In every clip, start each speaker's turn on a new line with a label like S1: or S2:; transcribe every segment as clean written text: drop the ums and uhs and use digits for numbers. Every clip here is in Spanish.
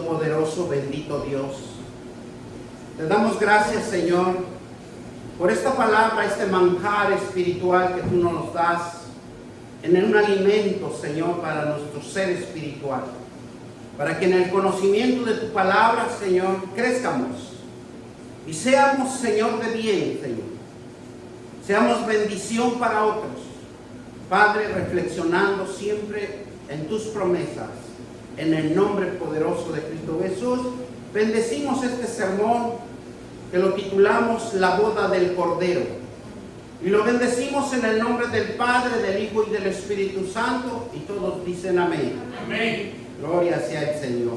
S1: todopoderoso, bendito Dios. Te damos gracias, Señor, por esta palabra, este manjar espiritual que tú nos das en un alimento, Señor, para nuestro ser espiritual. Para que en el conocimiento de tu palabra, Señor, crezcamos y seamos, Señor, de bien, Señor. Seamos bendición para otros. Padre, reflexionando siempre en tus promesas, en el nombre poderoso de Cristo Jesús, bendecimos este sermón que lo titulamos La boda del Cordero. Y lo bendecimos en el nombre del Padre, del Hijo y del Espíritu Santo. Y todos dicen amén.
S2: Amén.
S1: Gloria sea el Señor.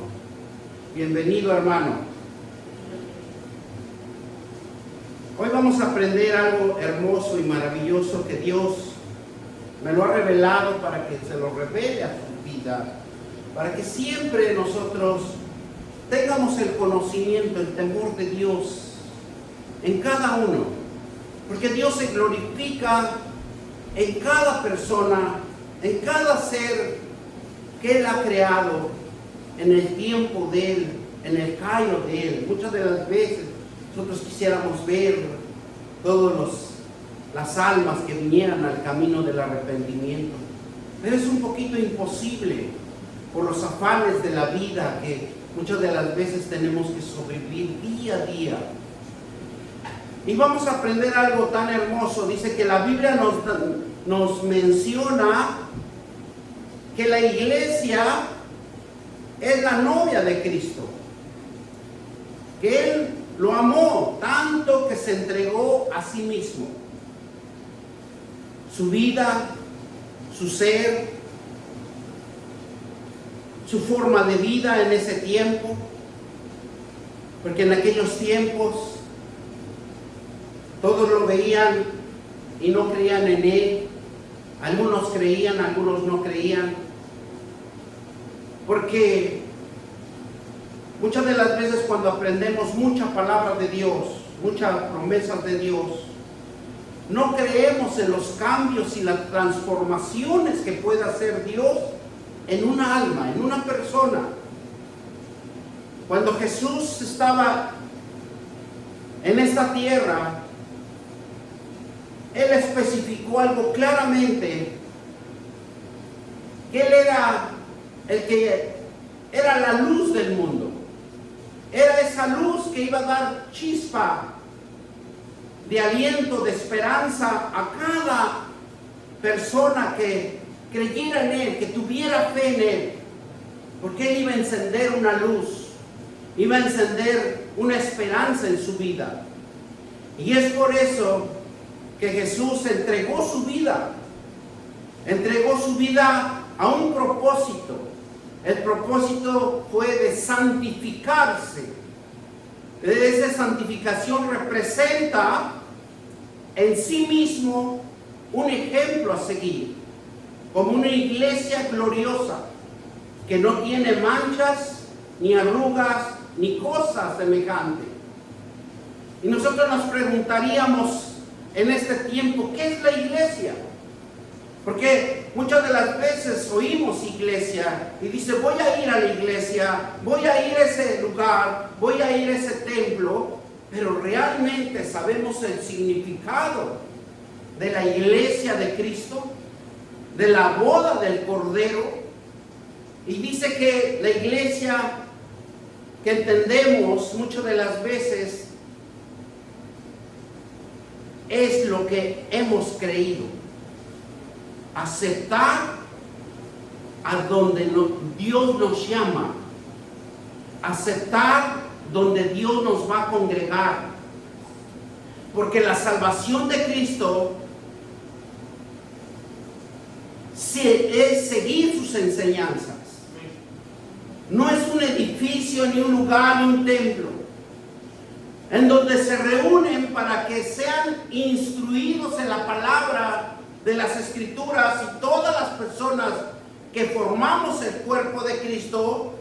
S1: Bienvenido, hermano. Hoy vamos a aprender algo hermoso y maravilloso que Dios me lo ha revelado para que se lo revele a su vida. Para que siempre nosotros tengamos el conocimiento, el temor de Dios en cada uno. Porque Dios se glorifica en cada persona, en cada ser que Él ha creado, en el tiempo de Él, en el cairo de Él. Muchas de las veces nosotros quisiéramos ver todas las almas que vinieran al camino del arrepentimiento. Pero es un poquito imposible por los afanes de la vida que muchas de las veces tenemos que sobrevivir día a día. Y vamos a aprender algo tan hermoso. Dice que la Biblia nos menciona que la iglesia es la novia de Cristo. Que Él lo amó tanto que se entregó a sí mismo. Su vida, su ser, su forma de vida en ese tiempo. Porque en aquellos tiempos todos lo veían y no creían en Él. Algunos creían, algunos no creían. Porque muchas de las veces cuando aprendemos mucha palabra de Dios, muchas promesas de Dios, no creemos en los cambios y las transformaciones que puede hacer Dios en una alma, en una persona. Cuando Jesús estaba en esta tierra, Él especificó algo claramente, que Él era el que era la luz del mundo. Era esa luz que iba a dar chispa de aliento, de esperanza a cada persona que creyera en Él, que tuviera fe en Él. Porque Él iba a encender una luz, iba a encender una esperanza en su vida. Y es por eso que Jesús entregó su vida a un propósito. El propósito fue de santificarse. Esa santificación representa en sí mismo un ejemplo a seguir, como una iglesia gloriosa que no tiene manchas, ni arrugas, ni cosas semejantes. Y nosotros nos preguntaríamos en este tiempo, ¿qué es la iglesia? Porque muchas de las veces oímos iglesia y dice, voy a ir a la iglesia, voy a ir a ese lugar, voy a ir a ese templo, pero realmente sabemos el significado de la iglesia de Cristo, de la boda del Cordero. Y dice que la iglesia que entendemos muchas de las veces es lo que hemos creído. Aceptar a donde Dios nos llama. Aceptar donde Dios nos va a congregar. Porque la salvación de Cristo es seguir sus enseñanzas. No es un edificio, ni un lugar, ni un templo, en donde se reúnen para que sean instruidos en la palabra de las Escrituras, y todas las personas que formamos el cuerpo de Cristo.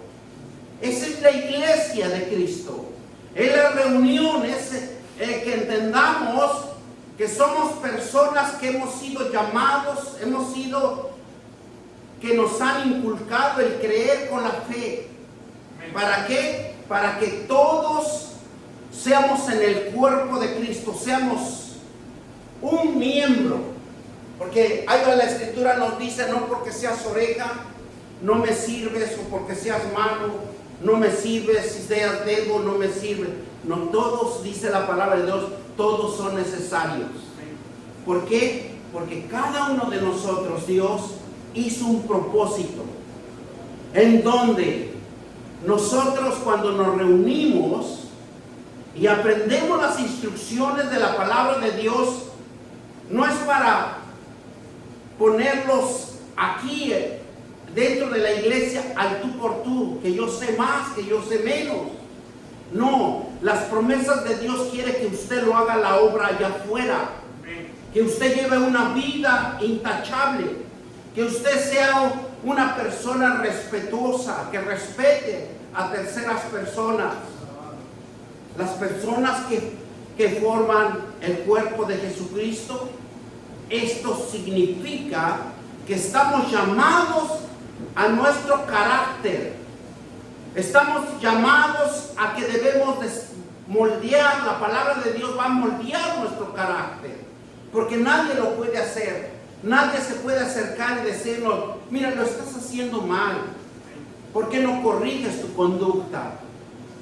S1: Esa es la iglesia de Cristo. Es la reunión, es que entendamos que somos personas que hemos sido llamados, que nos han inculcado el creer con la fe, ¿Para qué? Para que todos seamos en el cuerpo de Cristo, seamos un miembro. Porque ahí la Escritura nos dice, no porque seas oreja, no me sirves, o porque seas mano, no me sirves, si seas dedo, no me sirves. No, todos, dice la palabra de Dios, todos son necesarios. ¿Por qué? Porque cada uno de nosotros, Dios hizo un propósito en donde nosotros, cuando nos reunimos y aprendemos las instrucciones de la palabra de Dios, no es para ponerlos aquí dentro de la iglesia al tú por tú, que yo sé más, que yo sé menos. No, las promesas de Dios quiere que usted lo haga la obra allá afuera, que usted lleve una vida intachable, que usted sea una persona respetuosa, que respete a terceras personas, las personas que forman el cuerpo de Jesucristo. Esto significa que estamos llamados a nuestro carácter, estamos llamados a que debemos moldear. La palabra de Dios va a moldear nuestro carácter, porque nadie lo puede hacer. Nadie se puede acercar y decirnos, mira, lo estás haciendo mal, ¿por qué no corriges tu conducta?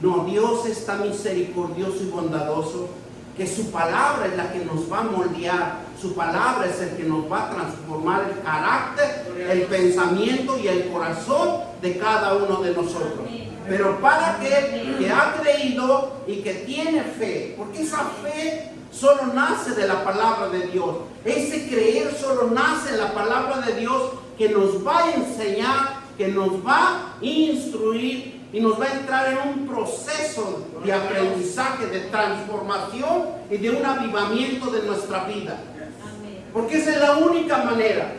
S1: No, Dios es tan misericordioso y bondadoso que su palabra es la que nos va a moldear. Su palabra es el que nos va a transformar el carácter, el pensamiento y el corazón de cada uno de nosotros. Pero para aquel que ha creído y que tiene fe, porque esa fe solo nace de la palabra de Dios. Ese creer solo nace en la palabra de Dios, que nos va a enseñar, que nos va a instruir y nos va a entrar en un proceso de aprendizaje, de transformación y de un avivamiento de nuestra vida. Porque esa es la única manera.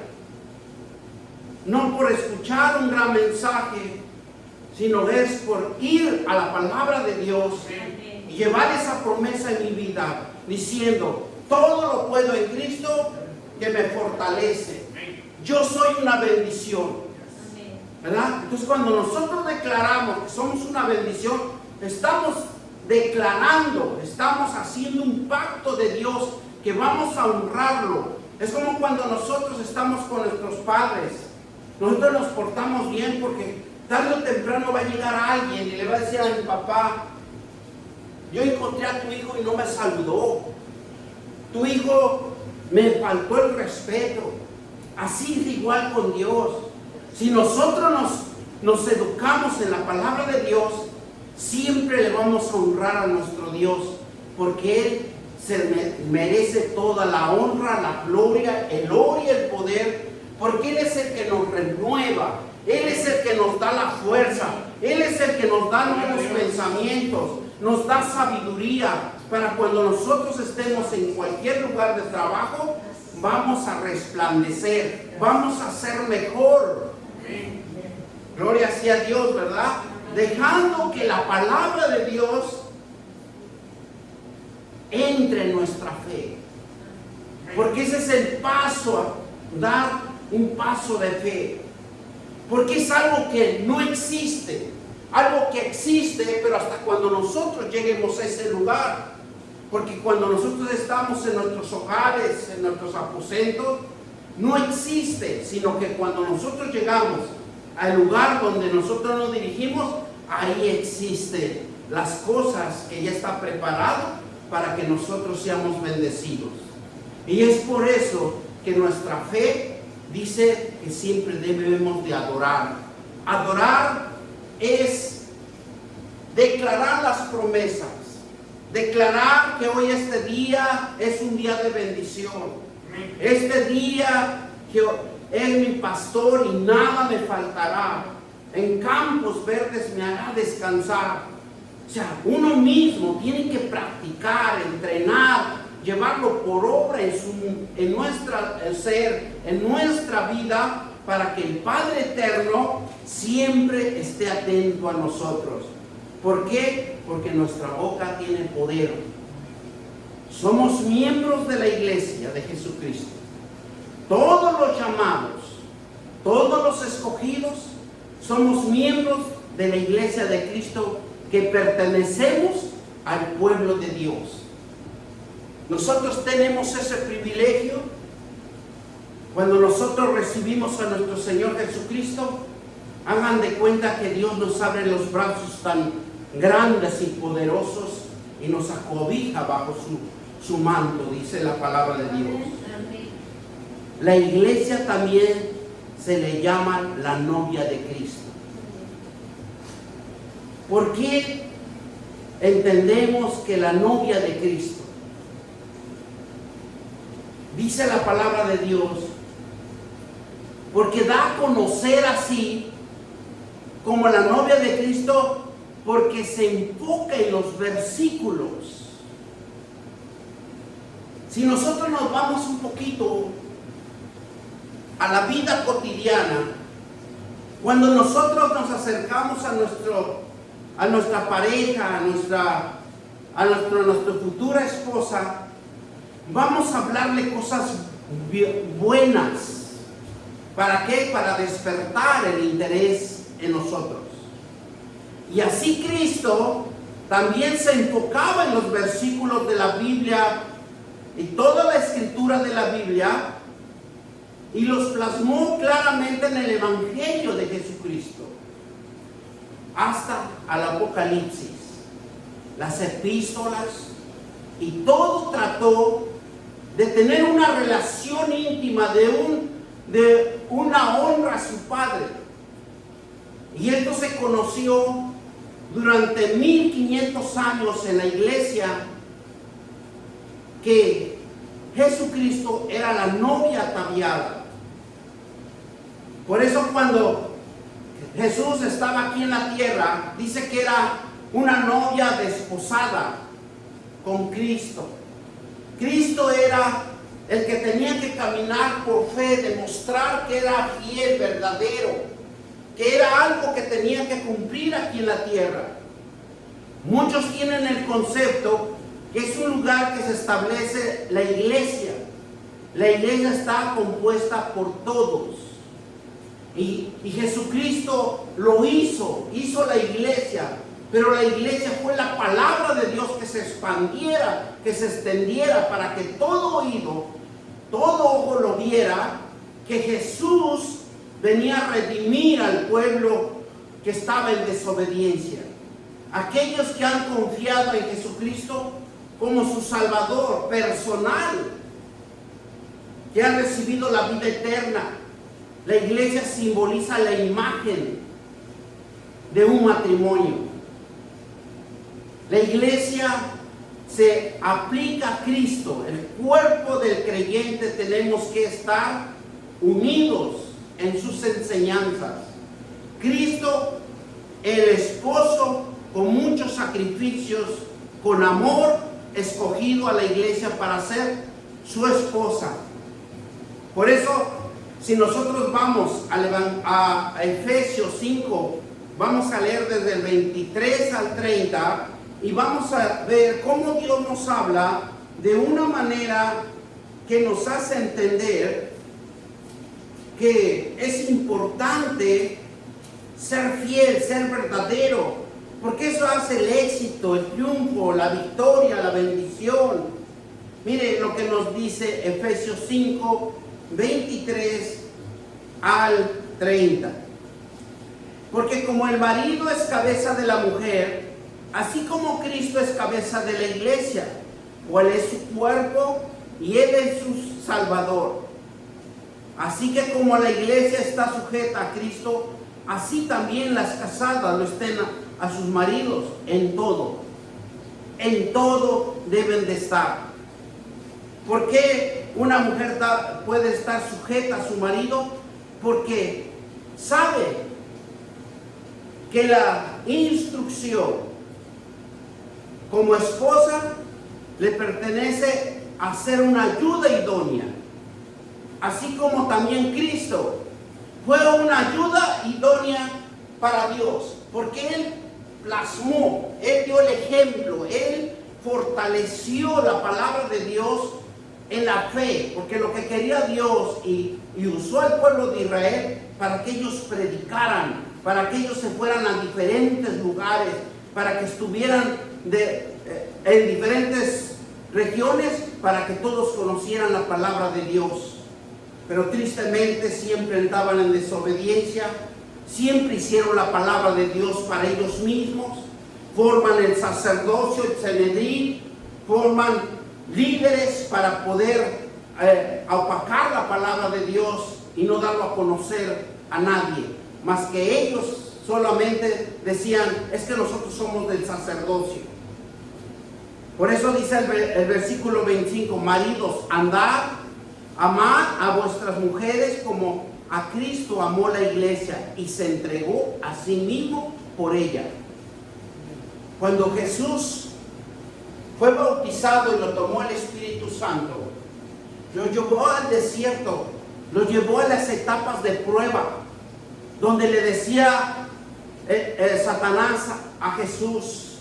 S1: No por escuchar un gran mensaje, sino es por ir a la palabra de Dios y llevar esa promesa en mi vida, diciendo, todo lo puedo en Cristo que me fortalece. Yo soy una bendición, ¿verdad? Entonces, cuando nosotros declaramos que somos una bendición, estamos declarando, estamos haciendo un pacto de Dios que vamos a honrarlo. Es como cuando nosotros estamos con nuestros padres. Nosotros nos portamos bien porque tarde o temprano va a llegar alguien y le va a decir a mi papá, yo encontré a tu hijo y no me saludó. Tu hijo me faltó el respeto. Así es igual con Dios. Si nosotros nos educamos en la palabra de Dios, siempre le vamos a honrar a nuestro Dios, porque Él se merece toda la honra, la gloria, el oro y el poder, porque Él es el que nos renueva, Él es el que nos da la fuerza, Él es el que nos da nuevos pensamientos, nos da sabiduría, para cuando nosotros estemos en cualquier lugar de trabajo, vamos a resplandecer, vamos a ser mejor. Gloria sea a Dios, ¿verdad? Dejando que la palabra de Dios entre en nuestra fe. Porque ese es el paso, dar un paso de fe. Porque es algo que no existe, algo que existe, pero hasta cuando nosotros lleguemos a ese lugar. Porque cuando nosotros estamos en nuestros hogares, en nuestros aposentos, no existe, sino que cuando nosotros llegamos al lugar donde nosotros nos dirigimos, ahí existen las cosas que ya está preparado para que nosotros seamos bendecidos. Y es por eso que nuestra fe dice que siempre debemos de adorar. Adorar es declarar las promesas, declarar que hoy este día es un día de bendición. Este día que es mi pastor y nada me faltará. En campos verdes me hará descansar. O sea, uno mismo tiene que practicar, entrenar, llevarlo por obra en nuestro ser, en nuestra vida, para que el Padre Eterno siempre esté atento a nosotros. ¿Por qué? Porque nuestra boca tiene poder. Somos miembros de la iglesia de Jesucristo. Todos los llamados, todos los escogidos, somos miembros de la iglesia de Cristo que pertenecemos al pueblo de Dios. Nosotros tenemos ese privilegio cuando nosotros recibimos a nuestro Señor Jesucristo. Hagan de cuenta que Dios nos abre los brazos tan grandes y poderosos y nos acobija bajo su manto, dice la palabra de Dios. La iglesia también se le llama la novia de Cristo. ¿Por qué entendemos que la novia de Cristo? Dice la palabra de Dios, porque da a conocer así como la novia de Cristo, porque se enfoca en los versículos. Si nosotros nos vamos un poquito a la vida cotidiana, cuando nosotros nos acercamos a nuestra pareja, a nuestra futura esposa, vamos a hablarle cosas buenas. ¿Para qué? Para despertar el interés en nosotros. Y así Cristo también se enfocaba en los versículos de la Biblia y toda la escritura de la Biblia y los plasmó claramente en el Evangelio de Jesucristo hasta al Apocalipsis, las epístolas, y todo trató de tener una relación íntima, de una honra a su Padre. Y esto se conoció durante 1500 años en la iglesia, que Jesucristo era la novia ataviada. Por eso cuando Jesús estaba aquí en la tierra, dice que era una novia desposada con Cristo. Cristo era el que tenía que caminar por fe, demostrar que era fiel, verdadero, que era algo que tenía que cumplir aquí en la tierra. Muchos tienen el concepto que es un lugar que se establece la iglesia. La iglesia está compuesta por todos. Y Jesucristo lo hizo la iglesia, pero la iglesia fue la palabra de Dios que se expandiera, que se extendiera para que todo oído, todo ojo lo viera, que Jesús venía a redimir al pueblo que estaba en desobediencia. Aquellos que han confiado en Jesucristo como su Salvador personal, que han recibido la vida eterna. La iglesia simboliza la imagen de un matrimonio. La iglesia se aplica a Cristo. El cuerpo del creyente tenemos que estar unidos en sus enseñanzas. Cristo, el esposo, con muchos sacrificios, con amor, escogido a la iglesia para ser su esposa. Por eso, si nosotros vamos a Efesios 5, vamos a leer desde el 23 al 30 y vamos a ver cómo Dios nos habla de una manera que nos hace entender que es importante ser fiel, ser verdadero, porque eso hace el éxito, el triunfo, la victoria, la bendición. Mire lo que nos dice Efesios 5, 23 al 30. Porque como el marido es cabeza de la mujer, así como Cristo es cabeza de la iglesia, cual es su cuerpo, y Él es su Salvador. Así que como la iglesia está sujeta a Cristo, así también las casadas lo estén a sus maridos en todo. En todo deben de estar. ¿Por qué una mujer puede estar sujeta a su marido? Porque sabe que la instrucción como esposa le pertenece a ser una ayuda idónea. Así como también Cristo fue una ayuda idónea para Dios, porque Él plasmó, Él dio el ejemplo, Él fortaleció la palabra de Dios en la fe, porque lo que quería Dios y usó al pueblo de Israel para que ellos predicaran, para que ellos se fueran a diferentes lugares, para que estuvieran en diferentes regiones, para que todos conocieran la palabra de Dios. Pero tristemente siempre andaban en desobediencia, siempre hicieron la palabra de Dios para ellos mismos, forman el sacerdocio, el Sanedrín, forman líderes para poder opacar la palabra de Dios y no darlo a conocer a nadie, más que ellos solamente decían, es que nosotros somos del sacerdocio. Por eso dice el versículo 25, maridos, andad, amad a vuestras mujeres como a Cristo amó la iglesia y se entregó a sí mismo por ella. Cuando Jesús fue bautizado y lo tomó el Espíritu Santo, lo llevó al desierto, lo llevó a las etapas de prueba, donde le decía Satanás a Jesús,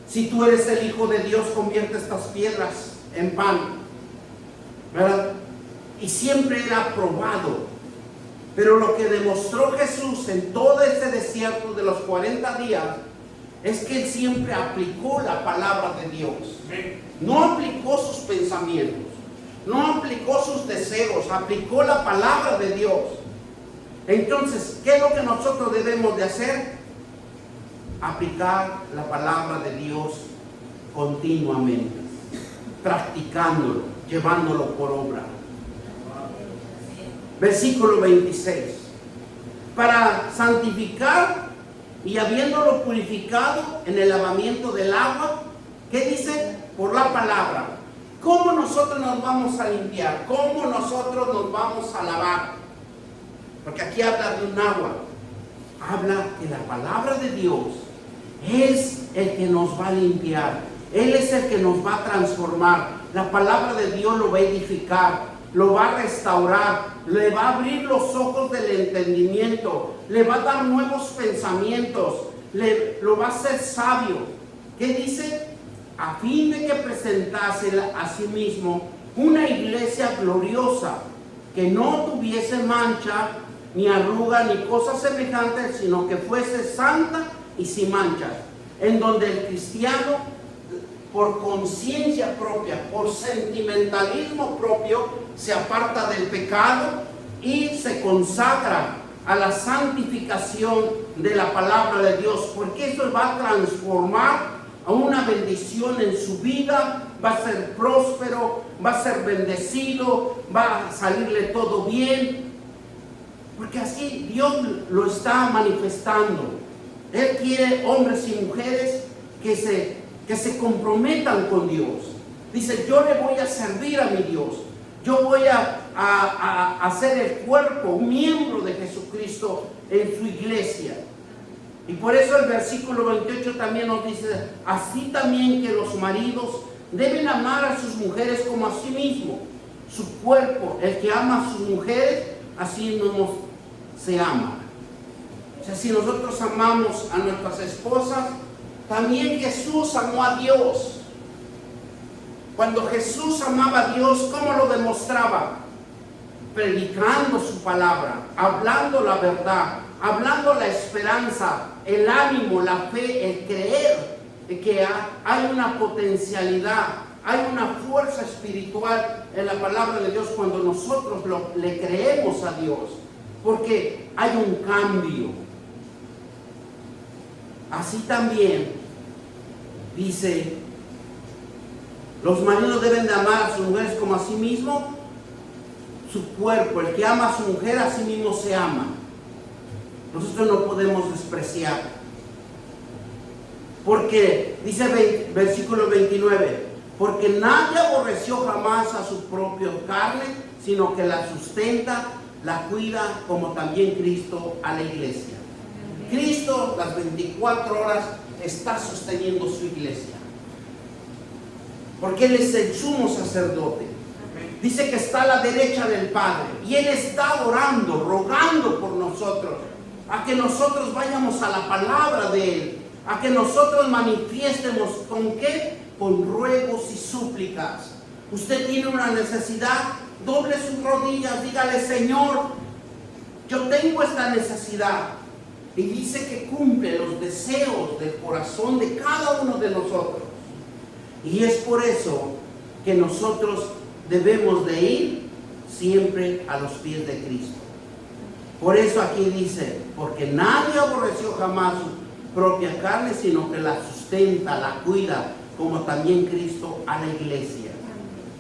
S1: si tú eres el Hijo de Dios, convierte estas piedras en pan, ¿verdad? Y siempre era probado. Pero lo que demostró Jesús en todo ese desierto de los 40 días es que Él siempre aplicó la palabra de Dios. No aplicó sus pensamientos, no aplicó sus deseos, aplicó la palabra de Dios. Entonces, ¿qué es lo que nosotros debemos de hacer? Aplicar la palabra de Dios continuamente, practicándolo, llevándolo por obra. Versículo 26. Para santificar y habiéndolo purificado en el lavamiento del agua, ¿qué dice? Por la palabra. ¿Cómo nosotros nos vamos a limpiar? ¿Cómo nosotros nos vamos a lavar? Porque aquí habla de un agua. Habla que la palabra de Dios es el que nos va a limpiar. Él es el que nos va a transformar. La palabra de Dios lo va a edificar, lo va a restaurar, le va a abrir los ojos del entendimiento, le va a dar nuevos pensamientos, lo va a hacer sabio. ¿Qué dice? A fin de que presentase a sí mismo una iglesia gloriosa, que no tuviese mancha, ni arruga, ni cosa semejante, sino que fuese santa y sin mancha, en donde el cristiano, por conciencia propia, por sentimentalismo propio, se aparta del pecado y se consagra a la santificación de la palabra de Dios, porque eso va a transformar a una bendición en su vida, va a ser próspero, va a ser bendecido, va a salirle todo bien, porque así Dios lo está manifestando. Él quiere hombres y mujeres que se comprometan con Dios. Dice, yo le voy a servir a mi Dios. Yo voy a hacer el cuerpo, un miembro de Jesucristo en su iglesia. Y por eso el versículo 28 también nos dice, así también que los maridos deben amar a sus mujeres como a sí mismos. Su cuerpo, el que ama a sus mujeres, así mismo se ama. O sea, si nosotros amamos a nuestras esposas, también Jesús amó a Dios. Cuando Jesús amaba a Dios, ¿cómo lo demostraba? Predicando su palabra, hablando la verdad, hablando la esperanza, el ánimo, la fe, el creer que hay una potencialidad, hay una fuerza espiritual en la palabra de Dios cuando nosotros le creemos a Dios, porque hay un cambio. Así también dice, los maridos deben de amar a sus mujeres como a sí mismo, su cuerpo, el que ama a su mujer a sí mismo se ama. Nosotros no podemos despreciar, porque dice versículo 29, porque nadie aborreció jamás a su propia carne, sino que la sustenta, la cuida, como también Cristo a la iglesia. Cristo las 24 horas está sosteniendo su iglesia, porque Él es el sumo sacerdote. Dice que está a la derecha del Padre y Él está orando, rogando por nosotros, a que nosotros vayamos a la palabra de Él, a que nosotros manifiestemos ¿con qué? Con ruegos y súplicas. Usted tiene una necesidad, doble sus rodillas, dígale, Señor, yo tengo esta necesidad. Y dice que cumple los deseos del corazón de cada uno de nosotros. Y es por eso que nosotros debemos de ir siempre a los pies de Cristo. Por eso aquí dice, porque nadie aborreció jamás su propia carne, sino que la sustenta, la cuida, como también Cristo a la iglesia.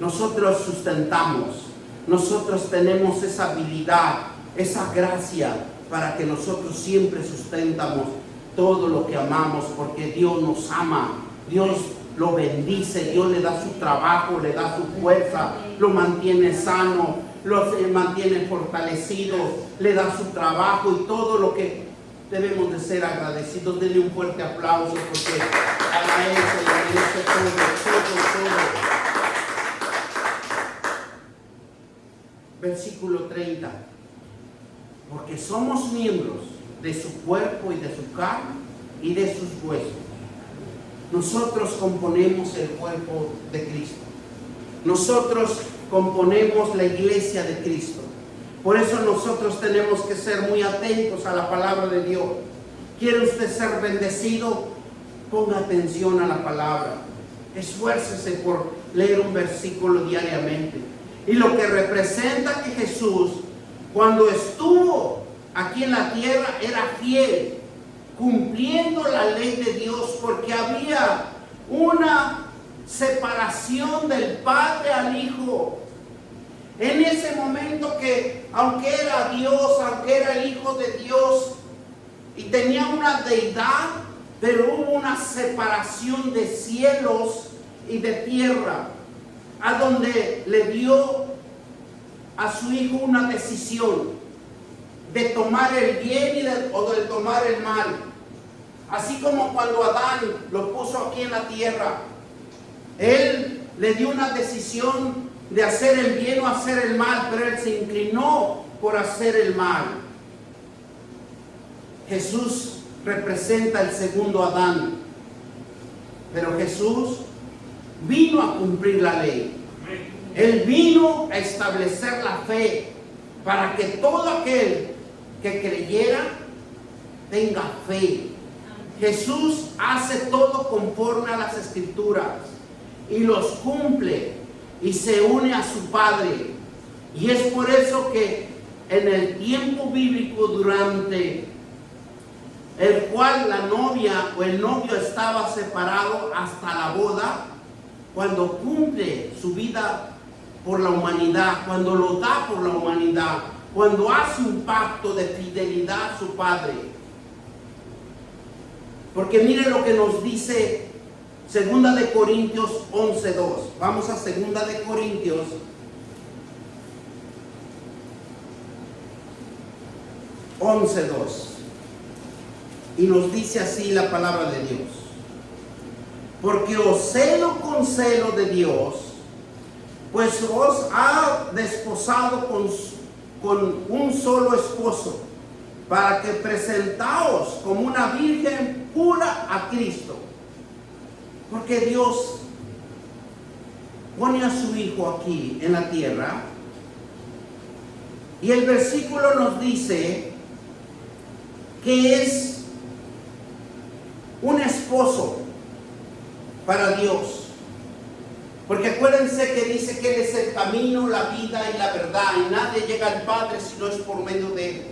S1: Nosotros sustentamos, nosotros tenemos esa habilidad, esa gracia, para que nosotros siempre sustentamos todo lo que amamos, porque Dios nos ama, Dios lo bendice, Dios le da su trabajo, le da su fuerza, lo mantiene sano, lo mantiene fortalecido, le da su trabajo y todo lo que debemos de ser agradecidos. Denle un fuerte aplauso porque a Él se le merece todo. Versículo 30. Porque somos miembros de su cuerpo y de su carne y de sus huesos. Nosotros componemos el cuerpo de Cristo. Nosotros componemos la iglesia de Cristo. Por eso nosotros tenemos que ser muy atentos a la palabra de Dios. ¿Quiere usted ser bendecido? Ponga atención a la palabra. Esfuércese por leer un versículo diariamente. Y lo que representa que Jesús, cuando estuvo aquí en la tierra, era fiel, cumpliendo la ley de Dios, porque había una separación del Padre al Hijo. En ese momento que, aunque era Dios, aunque era el Hijo de Dios, y tenía una deidad, pero hubo una separación de cielos y de tierra, a donde le dio a su Hijo una decisión de tomar el bien o de tomar el mal. Así como cuando Adán lo puso aquí en la tierra, él le dio una decisión de hacer el bien o hacer el mal, pero él se inclinó por hacer el mal. Jesús representa el segundo Adán, pero Jesús vino a cumplir la ley. Él vino a establecer la fe para que todo aquel que creyera tenga fe. Jesús hace todo conforme a las Escrituras y los cumple y se une a su Padre. Y es por eso que en el tiempo bíblico, durante el cual la novia o el novio estaba separado hasta la boda, cuando cumple su vida por la humanidad, cuando lo da por la humanidad, cuando hace un pacto de fidelidad a su Padre. Porque mire lo que nos dice 2 de Corintios 11:2. Vamos a 2 de Corintios 11:2. Y nos dice así la palabra de Dios: porque os celo con celo de Dios, pues os ha desposado con un solo esposo, para que presentaos como una virgen pura a Cristo. Porque Dios pone a su Hijo aquí en la tierra, y el versículo nos dice que es un esposo para Dios. Porque acuérdense que dice que Él es el camino, la vida y la verdad, y nadie llega al Padre si no es por medio de Él.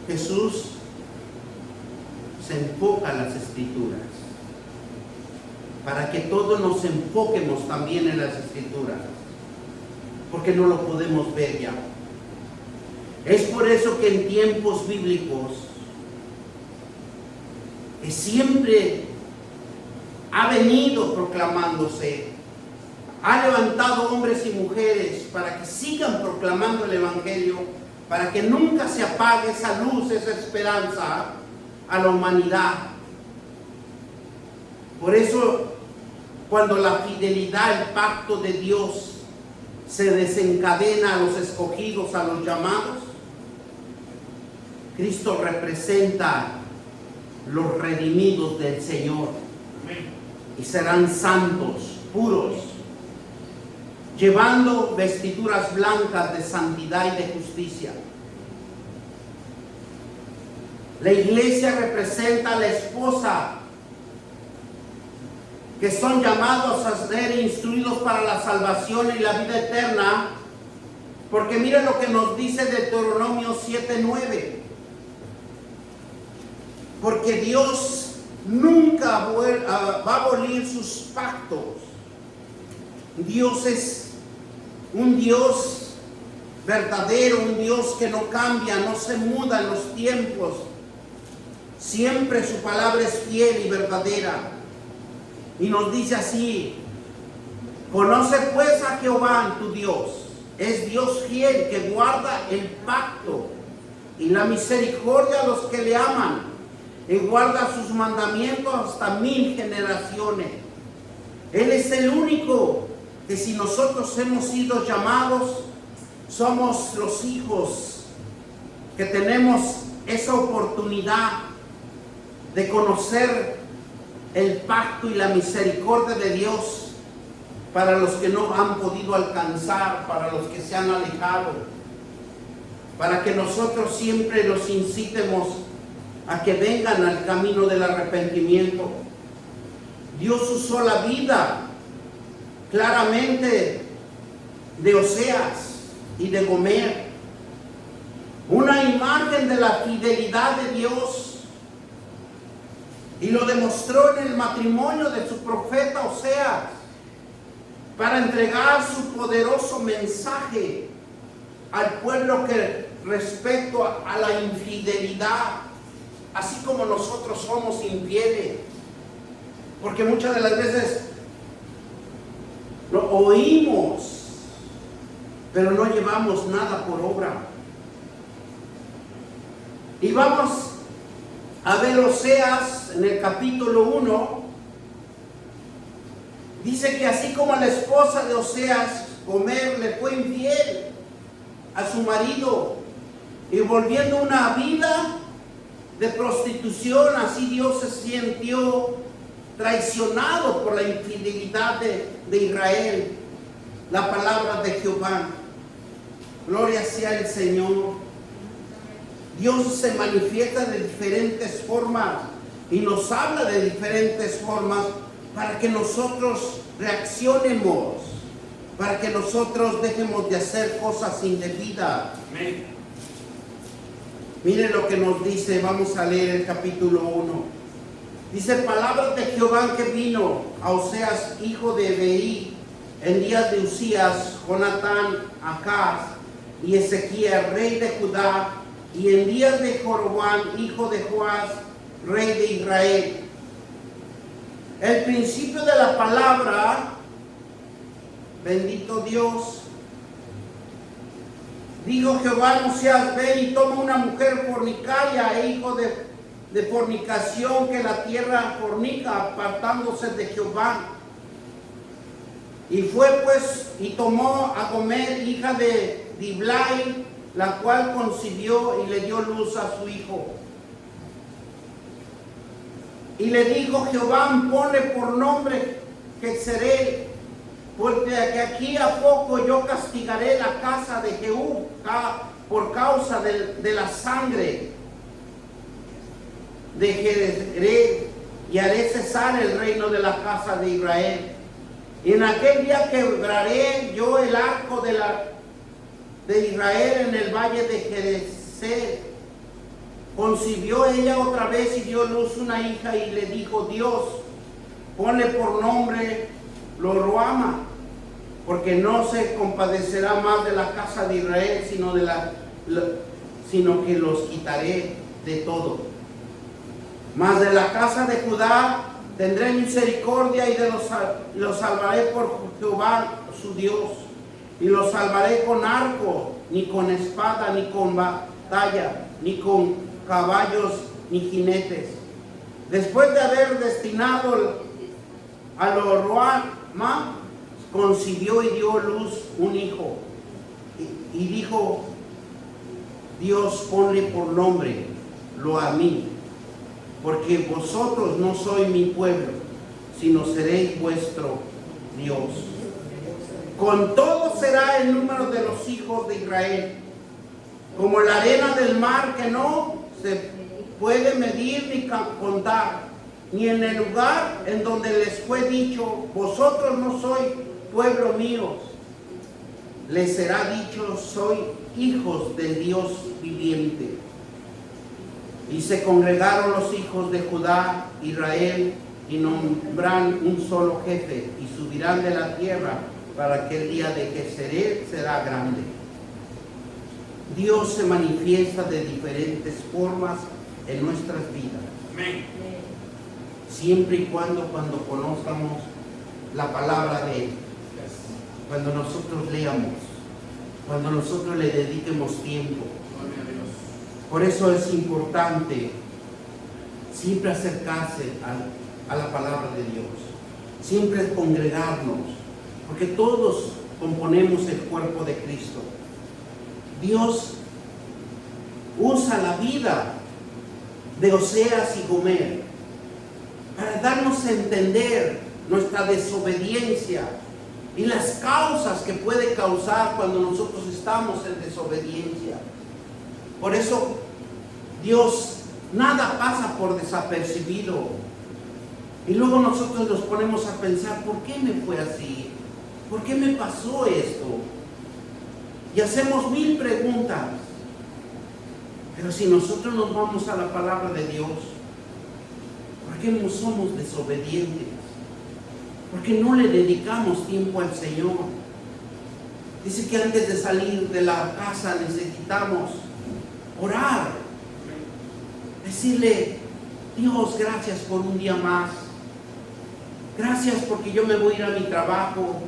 S1: Jesús se enfoca en las Escrituras, para que todos nos enfoquemos también en las Escrituras, porque no lo podemos ver ya. Es por eso que en tiempos bíblicos, que siempre ha venido proclamándose, ha levantado hombres y mujeres para que sigan proclamando el Evangelio, para que nunca se apague esa luz, esa esperanza a la humanidad. Por eso, cuando la fidelidad, el pacto de Dios se desencadena a los escogidos, a los llamados, Cristo representa los redimidos del Señor, y serán santos, puros. llevando vestiduras blancas de santidad y de justicia. La iglesia representa a la esposa, que son llamados a ser instruidos para la salvación y la vida eterna, porque miren lo que nos dice Deuteronomio 7:9. Porque Dios nunca va a abolir sus pactos. Dios es un Dios verdadero, un Dios que no cambia, no se muda en los tiempos. Siempre su palabra es fiel y verdadera. Y nos dice así: conoce pues a Jehová tu Dios. Es Dios fiel que guarda el pacto y la misericordia a los que le aman, y guarda sus mandamientos hasta 1000 generaciones. Él es el único que, si nosotros hemos sido llamados, somos los hijos que tenemos esa oportunidad de conocer el pacto y la misericordia de Dios para los que no han podido alcanzar, para los que se han alejado, para que nosotros siempre los incitemos a que vengan al camino del arrepentimiento. Dios usó la vida claramente de Oseas y de Gomer, una imagen de la fidelidad de Dios, y lo demostró en el matrimonio de su profeta Oseas, para entregar su poderoso mensaje al pueblo que respecto a la infidelidad, así como nosotros somos infieles, porque muchas de las veces lo oímos, pero no llevamos nada por obra. Y vamos a ver Oseas en el capítulo 1. Dice que así como la esposa de Oseas, Gomer, le fue infiel a su marido y volviendo una vida de prostitución, así Dios se sintió traicionado por la infidelidad de Israel. La palabra de Jehová. Gloria sea el Señor. Dios se manifiesta de diferentes formas y nos habla de diferentes formas para que nosotros reaccionemos, para que nosotros dejemos de hacer cosas indebidas. Amén. Mire lo que nos dice, vamos a leer el capítulo 1. Dice: palabra de Jehová que vino a Oseas, hijo de Beí, en días de Usías, Jonatán, Acaz y Ezequiel, rey de Judá, y en días de Jeroboam, hijo de Joás, rey de Israel. El principio de la palabra, bendito Dios. Dijo Jehová a Oseas: ve y toma una mujer fornicaria e hijo de fornicación, que la tierra fornica, apartándose de Jehová. Y fue pues y tomó a Gomer, hija de Diblai, la cual concibió y le dio luz a su hijo. Y le dijo Jehová: ponle por nombre Jezreel, porque de aquí a poco yo castigaré la casa de Jehú por causa de la sangre de Jezreel, y haré cesar el reino de la casa de Israel. Y en aquel día quebraré yo el arco de Israel en el valle de Jezreel. Concibió ella otra vez y dio luz una hija, y le dijo Dios: ponle por nombre Lo-ruama, porque no se compadecerá más de la casa de Israel, sino que los quitaré de todo. Mas de la casa de Judá tendré misericordia, y los salvaré por Jehová su Dios, y los salvaré con arco, ni con espada, ni con batalla, ni con caballos, ni jinetes. Después de haber destinado a Lo-ruama, concibió y dio luz un hijo. Y dijo Dios: ponle por nombre Lo-ammi, porque vosotros no sois mi pueblo, sino seréis vuestro Dios. Con todo será el número de los hijos de Israel, como la arena del mar que no se puede medir ni contar, ni en el lugar en donde les fue dicho, vosotros no sois pueblo mío, les será dicho, soy hijos del Dios viviente. Y se congregaron los hijos de Judá, Israel, y nombrarán un solo jefe, y subirán de la tierra, para que el día de Jezreel será grande. Dios se manifiesta de diferentes formas en nuestras vidas.
S2: Amén.
S1: Siempre y cuando conozcamos la palabra de Él. Cuando nosotros leamos, cuando nosotros le dediquemos tiempo. Por eso es importante siempre acercarse a la palabra de Dios, siempre congregarnos, porque todos componemos el cuerpo de Cristo. Dios usa la vida de Oseas y Gomer para darnos a entender nuestra desobediencia y las causas que puede causar cuando nosotros estamos en desobediencia. Por eso Dios, nada pasa por desapercibido. Y luego nosotros nos ponemos a pensar, ¿por qué me fue así? ¿Por qué me pasó esto? Y hacemos 1000 preguntas. Pero si nosotros nos vamos a la palabra de Dios, ¿por qué no somos desobedientes? ¿Por qué no le dedicamos tiempo al Señor? Dice que antes de salir de la casa necesitamos orar, decirle, Dios, gracias por un día más. Gracias porque yo me voy a ir a mi trabajo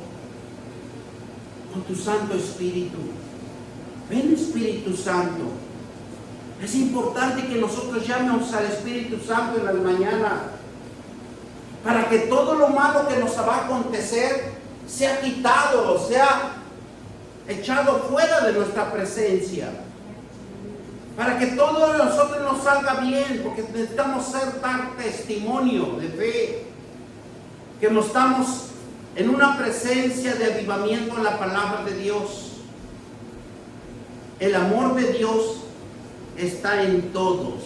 S1: con tu Santo Espíritu. Ven, Espíritu Santo. Es importante que nosotros llamemos al Espíritu Santo en las mañanas para que todo lo malo que nos va a acontecer sea quitado, sea echado fuera de nuestra presencia. Para que todo de nosotros nos salga bien, porque necesitamos dar testimonio de fe, que nos estamos en una presencia de avivamiento en la palabra de Dios. El amor de Dios está en todos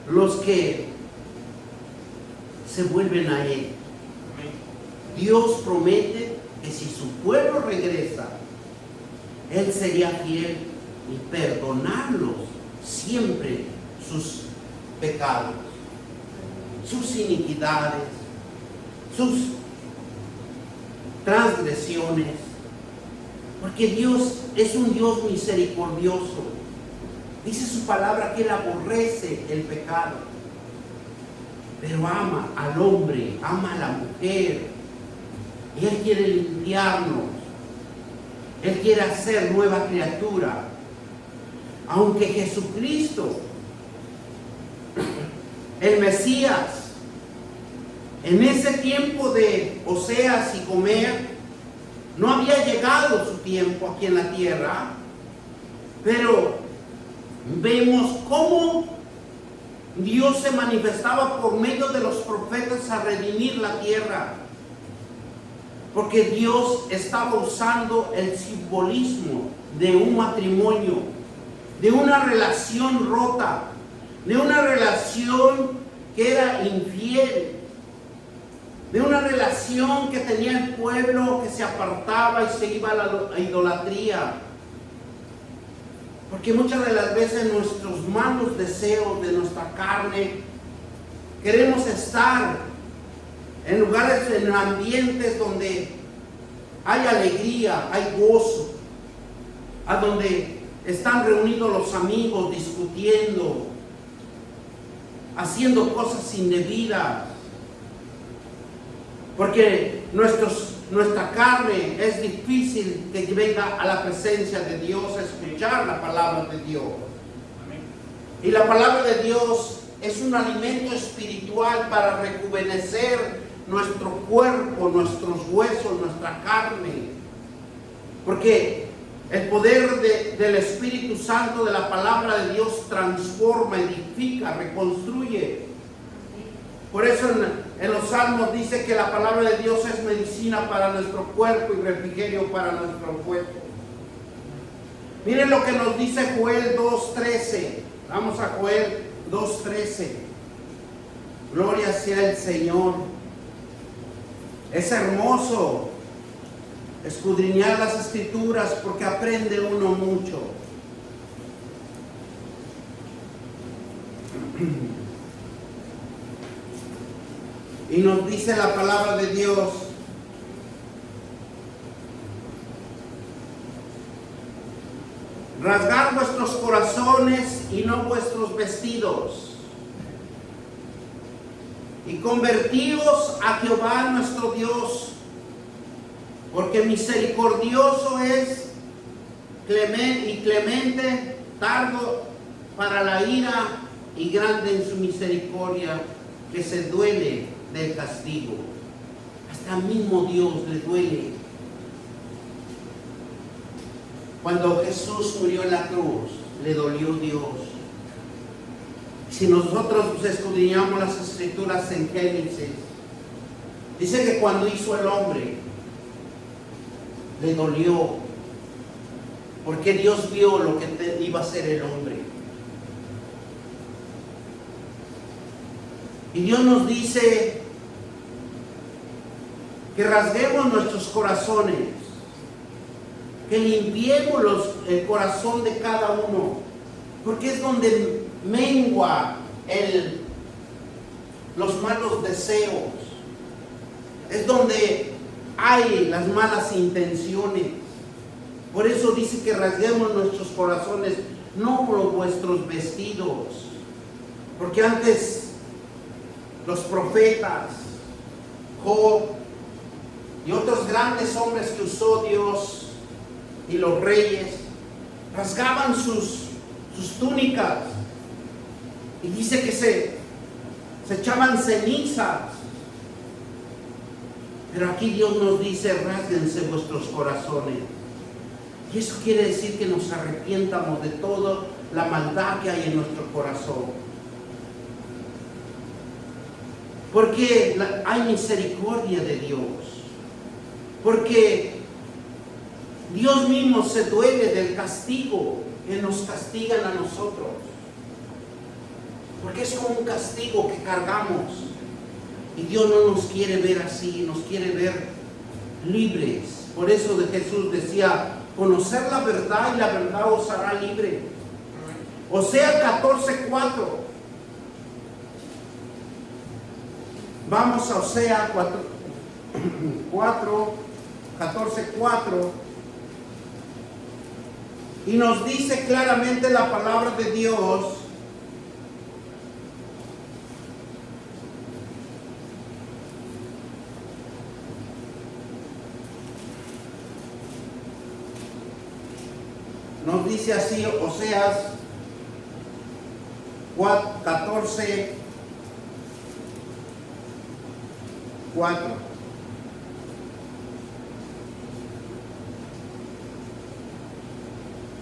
S1: los que se vuelven a Él. Dios promete que si su pueblo regresa, Él sería fiel y perdonarlos siempre sus pecados, sus iniquidades, sus transgresiones, porque Dios es un Dios misericordioso. Dice su palabra que Él aborrece el pecado, pero ama al hombre, ama a la mujer, y Él quiere limpiarnos, Él quiere hacer nueva criatura. Aunque Jesucristo, el Mesías, en ese tiempo de Oseas y Gomer, no había llegado su tiempo aquí en la tierra, pero vemos cómo Dios se manifestaba por medio de los profetas a redimir la tierra, porque Dios estaba usando el simbolismo de un matrimonio, de una relación rota, de una relación que era infiel, de una relación que tenía el pueblo que se apartaba y se iba a la idolatría. Porque muchas de las veces nuestros malos deseos de nuestra carne, queremos estar en lugares, en ambientes donde hay alegría, hay gozo, a donde están reunidos los amigos discutiendo, haciendo cosas indebidas. Porque nuestra carne es difícil que venga a la presencia de Dios a escuchar la palabra de Dios. Y la palabra de Dios es un alimento espiritual para rejuvenecer nuestro cuerpo, nuestros huesos, nuestra carne. Porque el poder del Espíritu Santo, de la palabra de Dios, transforma, edifica, reconstruye. Por eso en los Salmos dice que la palabra de Dios es medicina para nuestro cuerpo y refrigerio para nuestro cuerpo. Miren lo que nos dice Joel 2:13. Vamos a Joel 2:13. Gloria sea el Señor. Es hermoso escudriñar las Escrituras porque aprende uno mucho. Y nos dice la palabra de Dios: rasgad vuestros corazones y no vuestros vestidos, y convertíos a Jehová nuestro Dios, porque misericordioso es y clemente, tardo para la ira y grande en su misericordia, que se duele del castigo. Hasta al mismo Dios le duele. Cuando Jesús murió en la cruz, le dolió Dios. Si nosotros escudriñamos las Escrituras en Génesis, dice que cuando hizo el hombre, le dolió, porque Dios vio lo que iba a ser el hombre. Y Dios nos dice que rasguemos nuestros corazones, que limpiemos el corazón de cada uno, porque es donde mengua los malos deseos, es donde hay las malas intenciones. Por eso dice que rasguemos nuestros corazones, no vuestros vestidos, porque antes los profetas, Job y otros grandes hombres que usó Dios y los reyes, rasgaban sus túnicas, y dice que se echaban cenizas. Pero aquí Dios nos dice: rásguense vuestros corazones. Y eso quiere decir que nos arrepientamos de toda la maldad que hay en nuestro corazón, porque hay misericordia de Dios, porque Dios mismo se duele del castigo que nos castigan a nosotros, porque es como un castigo que cargamos, y Dios no nos quiere ver así, nos quiere ver libres. Por eso Jesús decía: conocer la verdad y la verdad os hará libre. Oseas 14:4. Vamos a Oseas 14:4, y nos dice claramente la palabra de Dios: nos dice así, Oseas 14:4.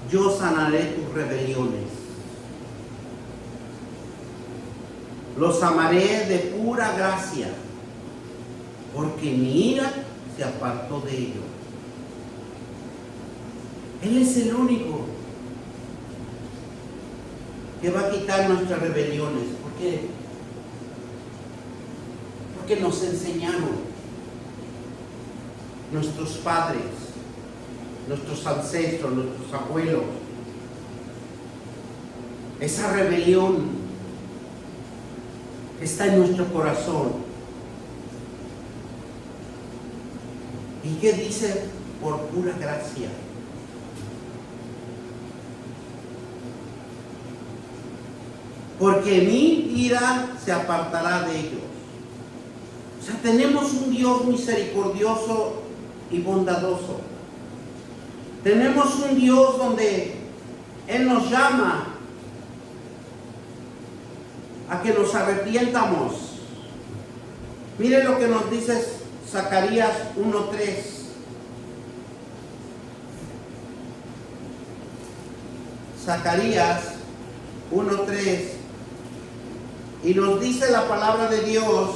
S1: Yo sanaré tus rebeliones, los amaré de pura gracia, porque mi ira se apartó de ellos. Él es el único que va a quitar nuestras rebeliones. ¿Por qué? Porque nos enseñaron nuestros padres, nuestros ancestros, nuestros abuelos. Esa rebelión está en nuestro corazón. ¿Y qué dice? Por pura gracia. Porque mi ira se apartará de ellos. O sea, tenemos un Dios misericordioso y bondadoso. Tenemos un Dios donde Él nos llama a que nos arrepientamos. Mire lo que nos dice Zacarías 1:3. Zacarías 1:3. Y nos dice la palabra de Dios,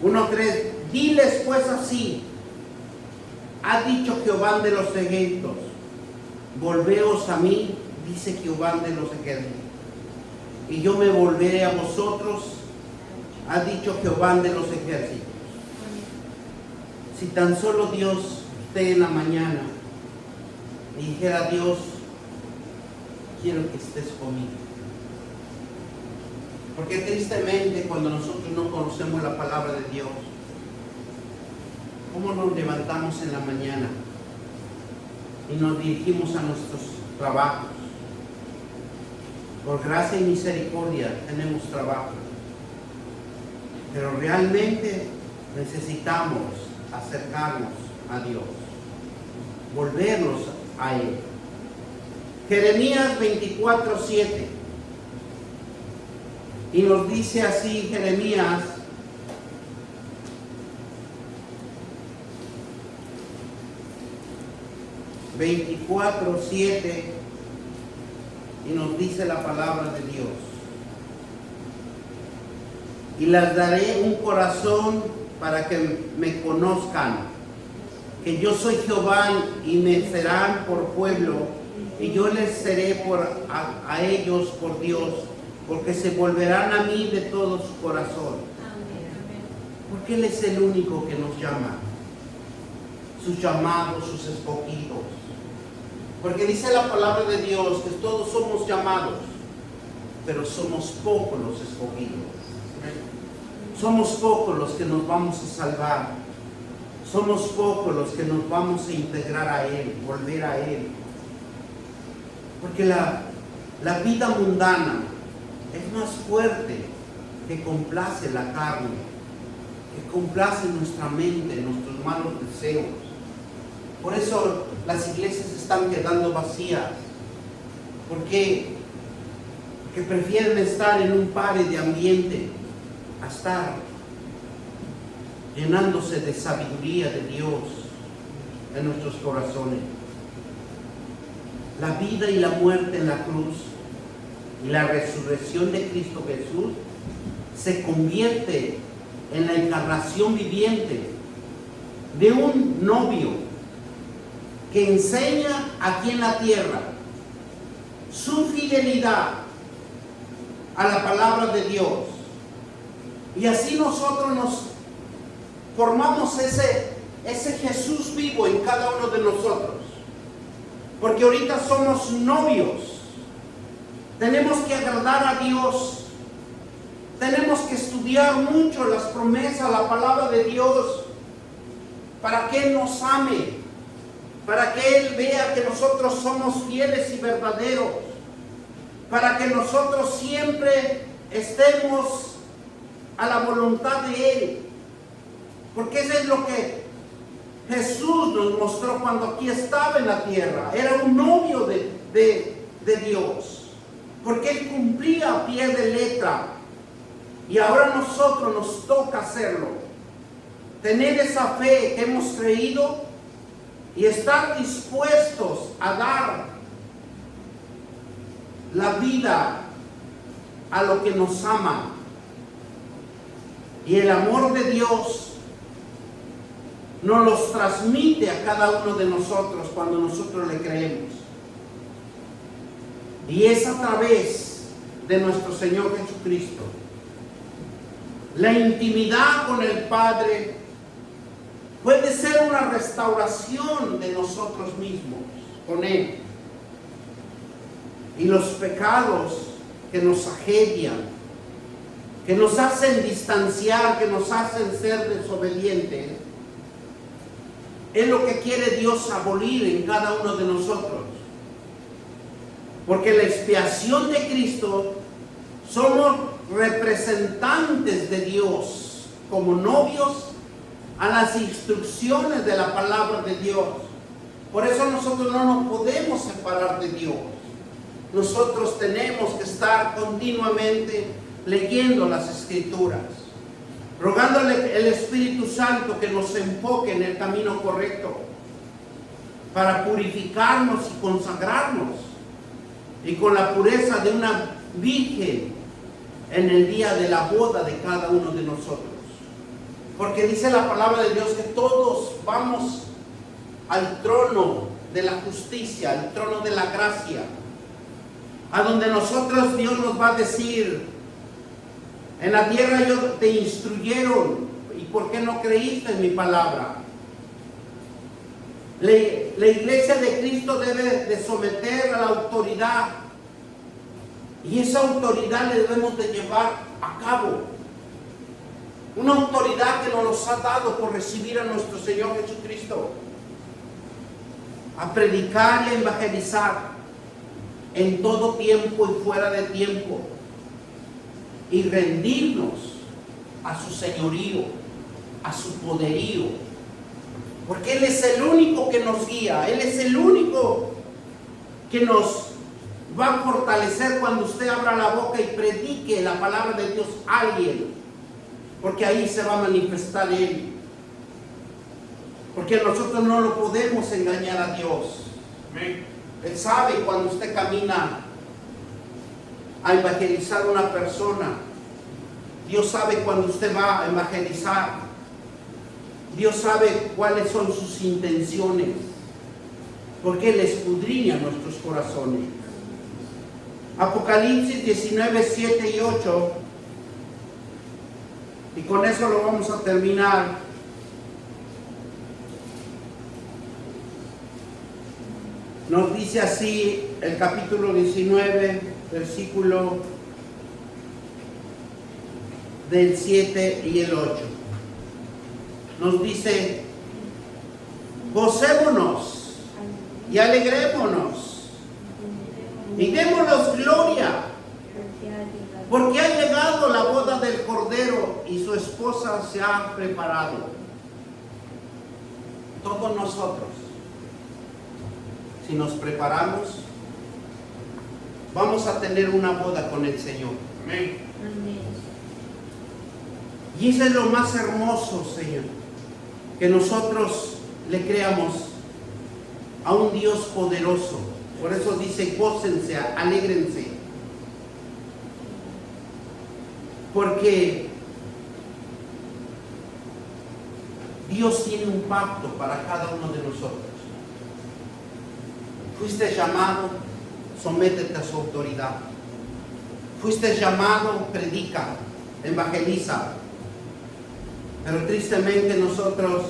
S1: 1:3, diles pues así, ha dicho Jehová de los ejércitos, volveos a mí, dice Jehová de los ejércitos, y yo me volveré a vosotros, ha dicho Jehová de los ejércitos. Si tan solo Dios, usted en la mañana, y dijera: Dios, quiero que estés conmigo. Porque tristemente cuando nosotros no conocemos la palabra de Dios, ¿cómo nos levantamos en la mañana y nos dirigimos a nuestros trabajos? Por gracia y misericordia tenemos trabajo, pero realmente necesitamos acercarnos a Dios, volvernos a Él. Jeremías 24:7, y nos dice así Jeremías: y nos dice la palabra de Dios: y les daré un corazón para que me conozcan, que yo soy Jehová, y me serán por pueblo, y yo les seré a ellos por Dios, porque se volverán a mí de todo su corazón. Porque Él es el único que nos llama, sus llamados, sus escogidos. Porque dice la palabra de Dios que todos somos llamados, pero somos pocos los escogidos. Somos pocos los que nos vamos a salvar. Somos pocos los que nos vamos a integrar a Él, volver a Él. Porque la vida mundana es más fuerte, que complace la carne, que complace nuestra mente, nuestros malos deseos. Por eso las iglesias están quedando vacías. ¿Por qué? Porque prefieren estar en un party de ambiente a estar llenándose de sabiduría de Dios en nuestros corazones. La vida y la muerte en la cruz y la resurrección de Cristo Jesús se convierte en la encarnación viviente de un novio que enseña aquí en la tierra su fidelidad a la palabra de Dios. Y así nosotros nos formamos ese Jesús vivo en cada uno de nosotros. Porque ahorita somos novios. Tenemos que agradar a Dios. Tenemos que estudiar mucho las promesas, la palabra de Dios, para que Él nos ame, para que Él vea que nosotros somos fieles y verdaderos, para que nosotros siempre estemos a la voluntad de Él. Porque eso es lo que Jesús nos mostró cuando aquí estaba en la tierra. Era un novio de Dios, porque Él cumplía a pie de letra. Y ahora a nosotros nos toca hacerlo, tener esa fe que hemos creído y estar dispuestos a dar la vida a lo que nos ama. Y el amor de Dios nos los transmite a cada uno de nosotros cuando nosotros le creemos. Y es a través de nuestro Señor Jesucristo. La intimidad con el Padre puede ser una restauración de nosotros mismos con Él. Y los pecados que nos asedian, que nos hacen distanciar, que nos hacen ser desobedientes, es lo que quiere Dios abolir en cada uno de nosotros. Porque la expiación de Cristo, somos representantes de Dios como novios a las instrucciones de la palabra de Dios. Por eso nosotros no nos podemos separar de Dios. Nosotros tenemos que estar continuamente leyendo las Escrituras, rogándole al Espíritu Santo que nos enfoque en el camino correcto para purificarnos y consagrarnos y con la pureza de una virgen en el día de la boda de cada uno de nosotros. Porque dice la palabra de Dios que todos vamos al trono de la justicia, al trono de la gracia, a donde nosotros Dios nos va a decir: en la tierra ellos te instruyeron, ¿y por qué no creíste en mi palabra? La iglesia de Cristo debe de someter a la autoridad, y esa autoridad le debemos de llevar a cabo. Una autoridad que nos ha dado por recibir a nuestro Señor Jesucristo, a predicar y a evangelizar en todo tiempo y fuera de tiempo, y rendirnos a su señorío, a su poderío, porque Él es el único que nos guía, Él es el único que nos va a fortalecer cuando usted abra la boca y predique la palabra de Dios a alguien, porque ahí se va a manifestar Él. Porque nosotros no lo podemos engañar a Dios. Él sabe cuando usted camina a evangelizar a una persona. Dios sabe cuando usted va a evangelizar. Dios sabe cuáles son sus intenciones, porque Él escudriña nuestros corazones. Apocalipsis 19, 7 y 8, y con eso lo vamos a terminar. Nos dice así el capítulo 19, versículo del 7 y el 8. Nos dice: gocémonos y alegrémonos y démonos gloria, porque ha llegado la boda del Cordero y su esposa se ha preparado. Todos nosotros, si nos preparamos, vamos a tener una boda con el Señor. Amén. Y eso es lo más hermoso, Señor, que nosotros le creamos a un Dios poderoso. Por eso dice: gócense, alégrense, porque Dios tiene un pacto para cada uno de nosotros. Fuiste llamado, sométete a su autoridad. Fuiste llamado, predica, evangeliza. Pero tristemente nosotros,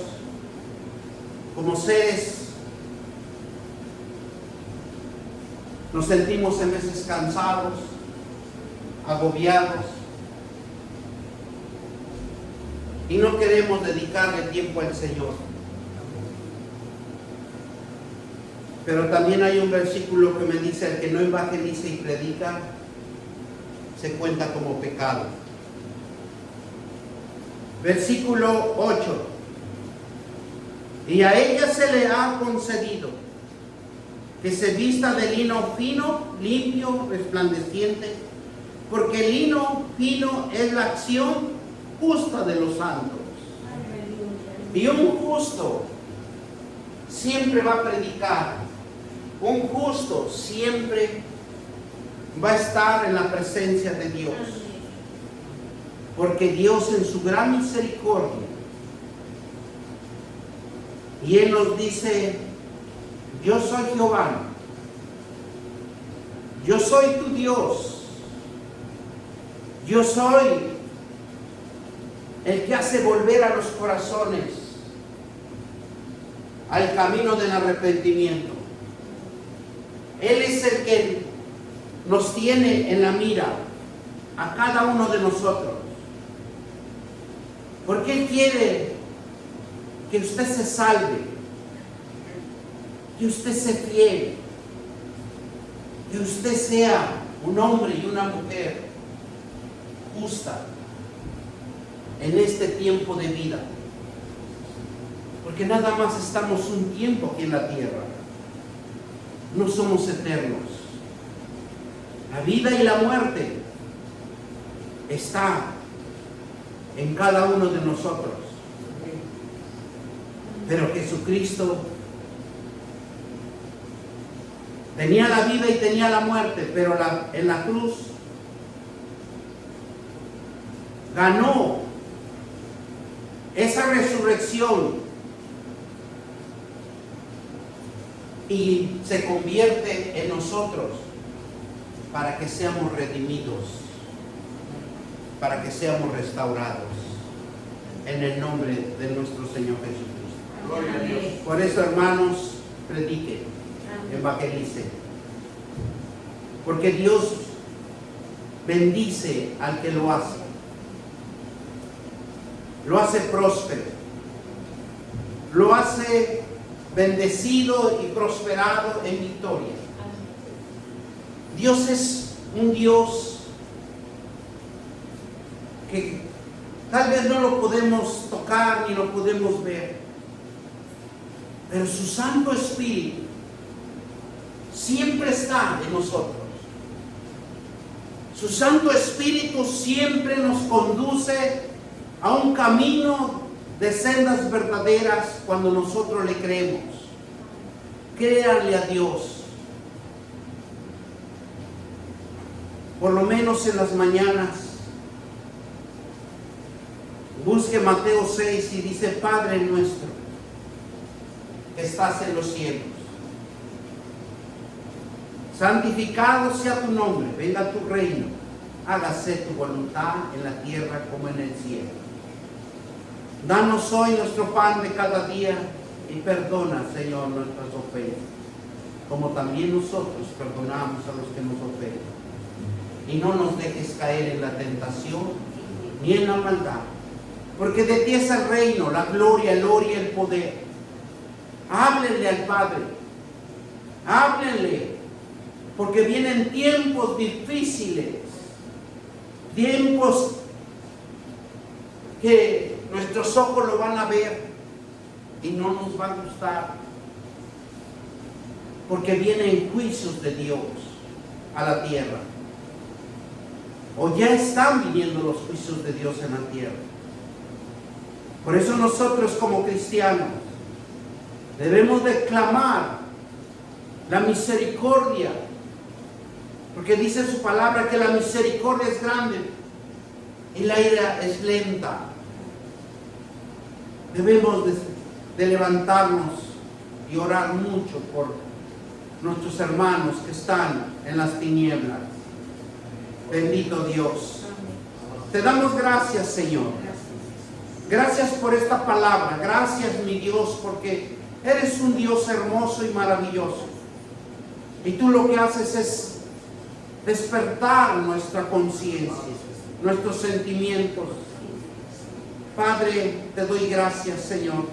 S1: como seres, nos sentimos en veces cansados, agobiados, y no queremos dedicarle tiempo al Señor. Pero también hay un versículo que me dice: el que no evangeliza y predica se cuenta como pecado. Versículo 8: y a ella se le ha concedido que se vista de lino fino, limpio, resplandeciente, porque el lino fino es la acción justa de los santos. Y un justo siempre va a predicar, un justo siempre va a estar en la presencia de Dios, porque Dios en su gran misericordia, y Él nos dice: yo soy Jehová, yo soy tu Dios, yo soy el que hace volver a los corazones al camino del arrepentimiento. Él es el que nos tiene en la mira a cada uno de nosotros, porque Él quiere que usted se salve, que usted se fiel, que usted sea un hombre y una mujer justa en este tiempo de vida, porque nada más estamos un tiempo aquí en la tierra, no somos eternos. La vida y la muerte está en cada uno de nosotros, pero Jesucristo Tenía la vida y tenía la muerte, pero en la cruz ganó esa resurrección y se convierte en nosotros para que seamos redimidos, para que seamos restaurados en el nombre de nuestro Señor Jesucristo.
S2: Gloria a Dios.
S1: Por eso, hermanos, prediquen, evangelicen, porque Dios bendice al que lo hace próspero, lo hace bendecido y prosperado en victoria. Dios es un Dios que tal vez no lo podemos tocar ni lo podemos ver, pero su Santo Espíritu siempre está en nosotros. Su Santo Espíritu siempre nos conduce a un camino de sendas verdaderas cuando nosotros le creemos. Créanle a Dios. Por lo menos en las mañanas, busque Mateo 6 y dice: Padre nuestro que estás en los cielos, santificado sea tu nombre, venga tu reino, hágase tu voluntad en la tierra como en el cielo. Danos hoy nuestro pan de cada día y perdona, Señor, nuestras ofensas, como también nosotros perdonamos a los que nos ofenden. Y no nos dejes caer en la tentación ni en la maldad, porque de ti es el reino, la gloria, el honor y el poder. Háblenle al Padre, háblenle, porque vienen tiempos difíciles, tiempos que nuestros ojos lo van a ver y no nos va a gustar, porque vienen juicios de Dios a la tierra, o ya están viniendo los juicios de Dios en la tierra. Por eso nosotros como cristianos debemos de clamar la misericordia, porque dice su palabra que la misericordia es grande y la ira es lenta. Debemos de levantarnos y orar mucho por nuestros hermanos que están en las tinieblas. Bendito Dios. Te damos gracias, Señor. Gracias por esta palabra. Gracias, mi Dios, porque eres un Dios hermoso y maravilloso. Y tú lo que haces es despertar nuestra conciencia, nuestros sentimientos. Padre, te doy gracias, Señor,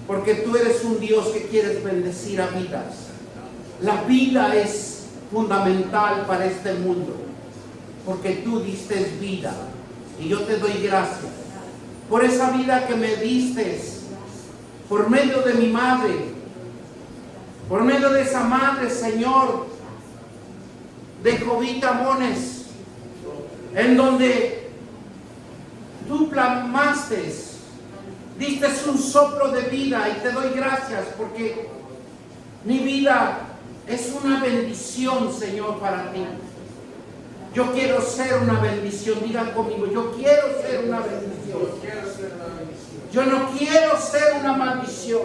S1: porque tú eres un Dios que quieres bendecir a vidas. La vida es fundamental para este mundo, porque tú diste vida. Y yo te doy gracias por esa vida que me diste por medio de mi madre, por medio de esa madre, Señor, de Jovita Mones, en donde tú plasmaste, diste un soplo de vida, y te doy gracias porque mi vida es una bendición, Señor, para ti. Yo quiero ser una bendición. Digan conmigo: yo quiero ser una bendición. Yo no quiero ser una maldición,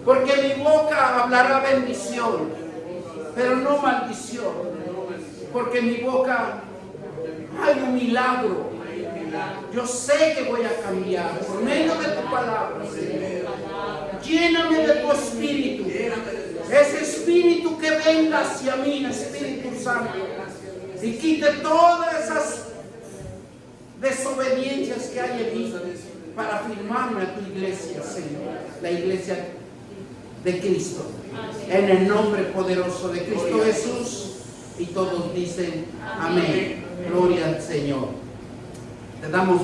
S1: porque mi boca hablará bendición, pero no maldición, porque en mi boca hay un milagro. Yo sé que voy a cambiar por medio de tu palabra, Señor. Lléname de tu espíritu, ese espíritu que venga hacia mí, Espíritu Santo, y quite todas esas desobediencias que hay en mí, para firmarme a tu iglesia, Señor, la iglesia de Cristo, en el nombre poderoso de Cristo Jesús. Y todos dicen amén. Gloria al Señor. Te damos